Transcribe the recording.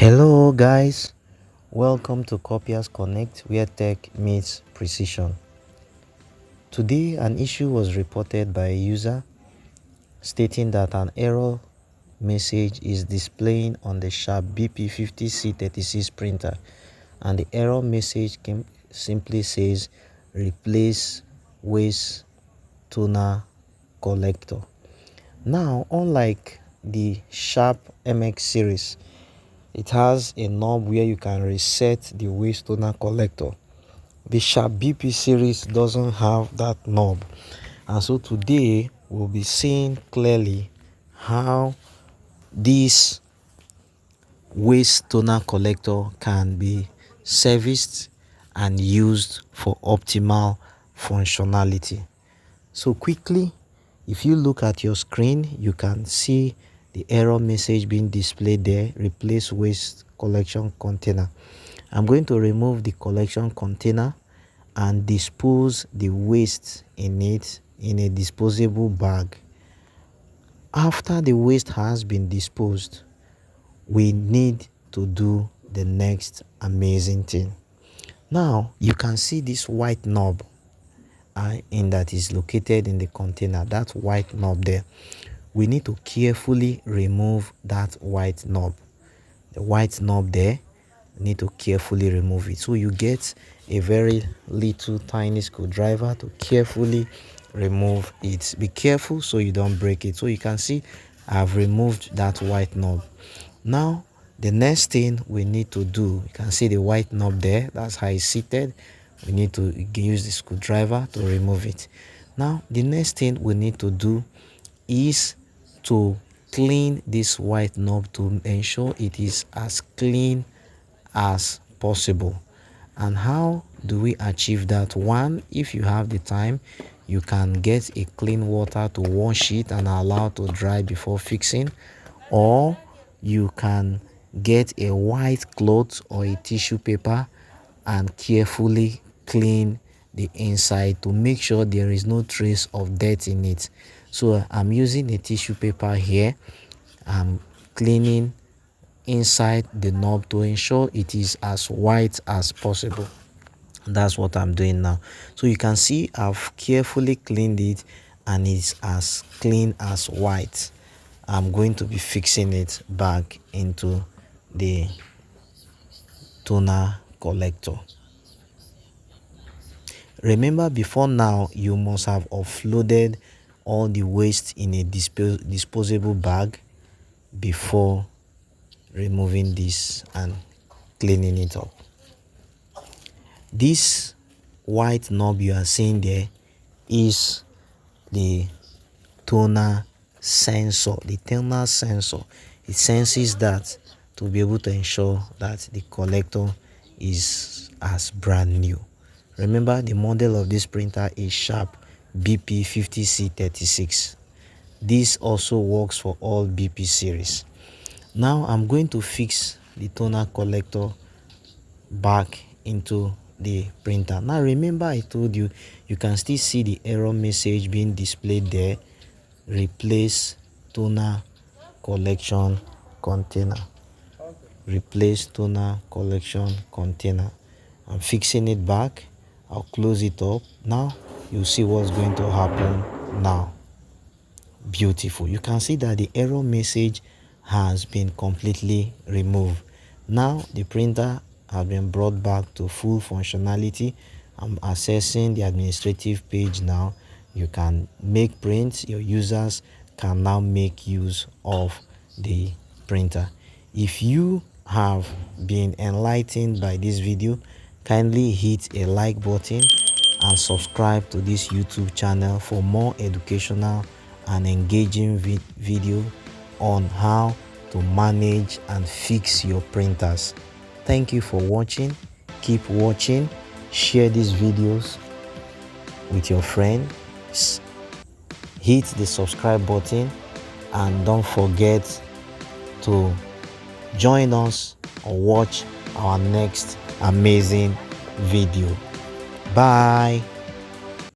Hello guys, welcome to Copiers Connect, where tech meets precision. Today an issue was reported by a user stating that an error message is displaying on the Sharp BP-50C36 printer, and the error message simply says replace waste toner collector. Now, unlike the Sharp MX series, it has a knob where you can reset the waste toner collector. The Sharp BP series doesn't have that knob, and so today we'll be seeing clearly how this waste toner collector can be serviced and used for optimal functionality. So quickly, if you look at your screen, you can see the error message being displayed there: replace waste collection container. I'm going to remove the collection container and dispose the waste in it in a disposable bag. After the waste has been disposed, we need to do the next amazing thing. Now you can see this white knob that is located in the container. That white knob there, we need to carefully remove that white knob. The white knob there, we need to carefully remove it. So you get a very little tiny screwdriver to carefully remove it. Be careful so you don't break it. So you can see I've removed that white knob. Now the next thing we need to do, you can see the white knob there, that's how it's seated. We need to use the screwdriver to remove it. Now the next thing we need to do is to clean this white knob to ensure it is as clean as possible. And how do we achieve that? One, if you have the time, you can get a clean water to wash it and allow to dry before fixing, or you can get a white cloth or a tissue paper and carefully clean the inside to make sure there is no trace of dirt in it. So I'm using a tissue paper here. I'm cleaning inside the knob to ensure it is as white as possible. That's what I'm doing now. So you can see I've carefully cleaned it and it's as clean as white. I'm going to be fixing it back into the toner collector. Remember, before now you must have offloaded all the waste in a disposable bag before removing this and cleaning it up. This white knob you are seeing there is the toner sensor. The toner sensor, it senses that to be able to ensure that the collector is as brand new. Remember, the model of this printer is Sharp BP-50C36. This also works for all BP series. Now I'm going to fix the toner collector back into the printer. Now remember, I told you, you can still see the error message being displayed there: replace toner collection container. Replace toner collection container. I'm fixing it back. I'll close it up. Now you'll see what's going to happen now. Beautiful. You can see that the error message has been completely removed. Now the printer has been brought back to full functionality. I'm accessing the administrative page now. You can make prints. Your users can now make use of the printer. If you have been enlightened by this video, kindly hit a like button and subscribe to this YouTube channel for more educational and engaging video on how to manage and fix your printers. Thank you for watching. Keep watching. Share these videos with your friends. Hit the subscribe button and don't forget to join us or watch our next amazing video. Bye.